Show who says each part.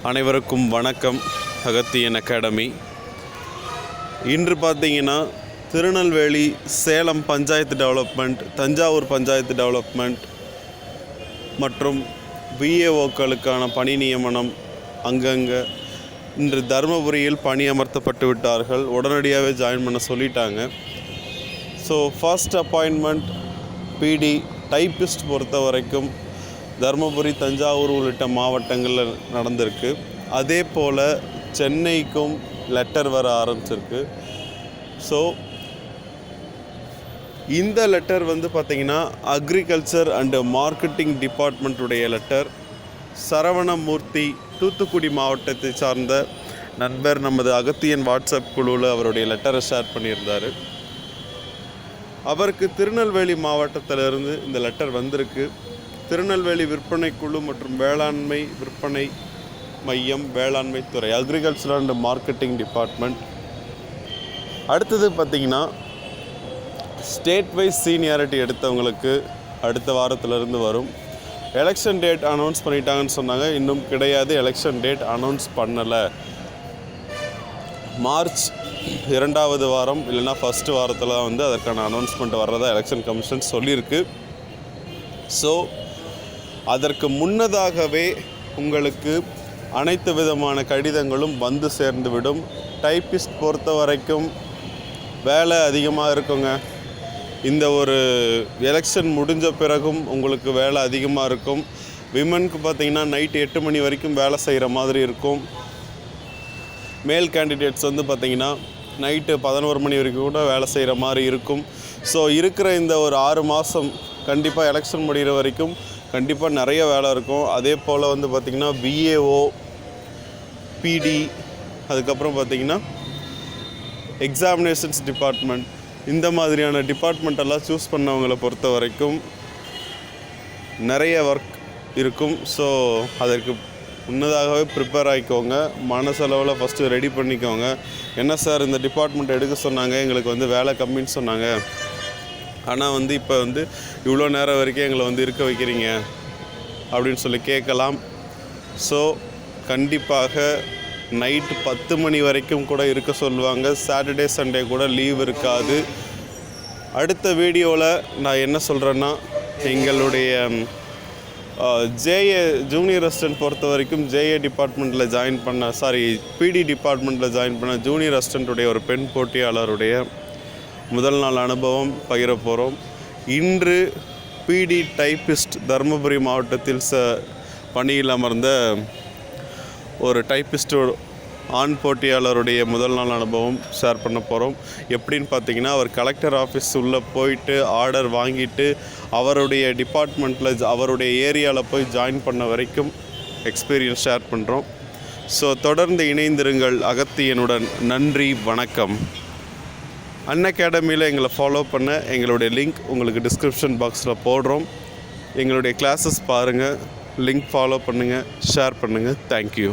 Speaker 1: அனைவருக்கும் வணக்கம். அகத்தியன் அகாடமி. இன்று பார்த்தீங்கன்னா திருநெல்வேலி, சேலம் பஞ்சாயத்து டெவலப்மெண்ட், தஞ்சாவூர் பஞ்சாயத்து டெவலப்மெண்ட் மற்றும் விஏஓக்களுக்கான பணி நியமனம் அங்கங்கே இன்று தருமபுரியில் பணியமர்த்தப்பட்டு விட்டார்கள். உடனடியாகவே ஜாயின் பண்ண சொல்லிட்டாங்க. ஸோ ஃபர்ஸ்ட் அப்பாயின்மெண்ட் பிடி டைப்பிஸ்ட் பொறுத்த வரைக்கும் தருமபுரி, தஞ்சாவூர் உள்ளிட்ட மாவட்டங்களில் நடந்திருக்கு. அதே போல் சென்னைக்கும் லெட்டர் வர ஆரம்பிச்சிருக்கு. ஸோ இந்த லெட்டர் பார்த்திங்கன்னா அக்ரிகல்ச்சர் அண்டு மார்க்கெட்டிங் டிபார்ட்மெண்ட்டுடைய லெட்டர். சரவணமூர்த்தி தூத்துக்குடி மாவட்டத்தை சார்ந்த நண்பர் நமது அகத்தியன் வாட்ஸ்அப் குழுவில் அவருடைய லெட்டரை ஷேர் பண்ணியிருந்தார். அவருக்கு திருநெல்வேலி மாவட்டத்திலிருந்து இந்த லெட்டர் வந்திருக்கு. திருநெல்வேலி விற்பனை குழு மற்றும் வேளாண்மை விற்பனை மையம், வேளாண்மை துறை, அக்ரிகல்ச்சர் அண்ட் மார்க்கெட்டிங் டிபார்ட்மெண்ட். அடுத்தது பார்த்திங்கன்னா ஸ்டேட் வைஸ் சீனியாரிட்டி எடுத்தவங்களுக்கு அடுத்த வாரத்திலிருந்து வரும். எலெக்ஷன் டேட் அனௌன்ஸ் பண்ணிட்டாங்கன்னு சொன்னாங்க. இன்னும் கிடையாது, எலெக்ஷன் டேட் அனௌன்ஸ் பண்ணலை. மார்ச் 2வது வாரம் இல்லைன்னா ஃபஸ்ட்டு வாரத்தில் அதற்கான அனௌன்ஸ்மெண்ட் வர்றதா எலெக்ஷன் கமிஷன் சொல்லியிருக்கு. ஸோ அதற்கு முன்னதாகவே உங்களுக்கு அனைத்து விதமான கடிதங்களும் வந்து சேர்ந்துவிடும். டைப்பிஸ்ட் பொறுத்த வரைக்கும் வேலை அதிகமாக இருக்குங்க. இந்த ஒரு எலெக்ஷன் முடிஞ்ச பிறகும் உங்களுக்கு வேலை அதிகமாக இருக்கும். விமனுக்கு பார்த்திங்கன்னா நைட்டு 8 மணி வரைக்கும் வேலை செய்கிற மாதிரி இருக்கும். மேல் கேண்டிடேட்ஸ் பார்த்திங்கன்னா நைட்டு 11 மணி வரைக்கும் கூட வேலை செய்கிற மாதிரி இருக்கும். ஸோ இருக்கிற இந்த ஒரு 6 மாதம் கண்டிப்பாக எலெக்ஷன் முடிகிற வரைக்கும் கண்டிப்பாக நிறைய வேலை இருக்கும். அதே போல் பார்த்திங்கன்னா விஏஓ, பிடி, அதுக்கப்புறம் பார்த்திங்கன்னா எக்ஸாமினேஷன்ஸ் டிபார்ட்மெண்ட், இந்த மாதிரியான டிபார்ட்மெண்ட்டெல்லாம் சூஸ் பண்ணவங்களை பொறுத்த வரைக்கும் நிறைய ஒர்க் இருக்கும். ஸோ அதற்கு முன்னதாகவே ப்ரிப்பேர் ஆகிக்கோங்க. மனசளவில் ஃபஸ்ட்டு ரெடி பண்ணிக்கோங்க. என்ன சார் இந்த டிபார்ட்மெண்ட் எடுக்க சொன்னாங்க, எங்களுக்கு வேலை கம்மின்னு சொன்னாங்க, ஆனால் இப்போ இவ்வளோ நேரம் வரைக்கும் எங்களை இருக்க வைக்கிறீங்க அப்படின்னு சொல்லி கேட்கலாம். ஸோ கண்டிப்பாக நைட்டு 10 மணி வரைக்கும் கூட இருக்க சொல்லுவாங்க. சாட்டர்டே சண்டே கூட லீவ் இருக்காது. அடுத்த வீடியோவில் நான் என்ன சொல்கிறேன்னா, எங்களுடைய ஜேஏ ஜூனியர் அசிஸ்டன்ட் பொறுத்த வரைக்கும் ஜேஏ டிபார்ட்மெண்ட்டில் பிடி டிபார்ட்மெண்ட்டில் ஜாயின் பண்ண ஜூனியர் அசிஸ்டண்ட்டுடைய ஒரு பெண் போட்டியாளருடைய முதல் நாள் அனுபவம் பகிர போகிறோம். இன்று பிடி டைப்பிஸ்ட் தருமபுரி மாவட்டத்தில் பணியில் அமர்ந்த ஒரு டைப்பிஸ்ட் ஆண் போட்டியாளருடைய முதல் நாள் அனுபவம் ஷேர் பண்ண போகிறோம். எப்படின்னு பார்த்தீங்கன்னா, அவர் கலெக்டர் ஆஃபீஸ் உள்ளே போயிட்டு ஆர்டர் வாங்கிட்டு அவருடைய டிபார்ட்மெண்ட்டில் அவருடைய ஏரியாவில் போய் ஜாயின் பண்ண வரைக்கும் எக்ஸ்பீரியன்ஸ் ஷேர் பண்ணுறோம். ஸோ தொடர்ந்து இணைந்திருங்கள் அகத்தியனுடன். நன்றி, வணக்கம். அன்அகாடமியில் எங்களை ஃபாலோ பண்ண எங்களுடைய லிங்க் உங்களுக்கு டிஸ்கிரிப்ஷன் பாக்ஸில் போடுறோம். எங்களுடைய கிளாஸஸ் பாருங்கள், லிங்க் ஃபாலோ பண்ணுங்கள், ஷேர் பண்ணுங்கள். தேங்க்யூ.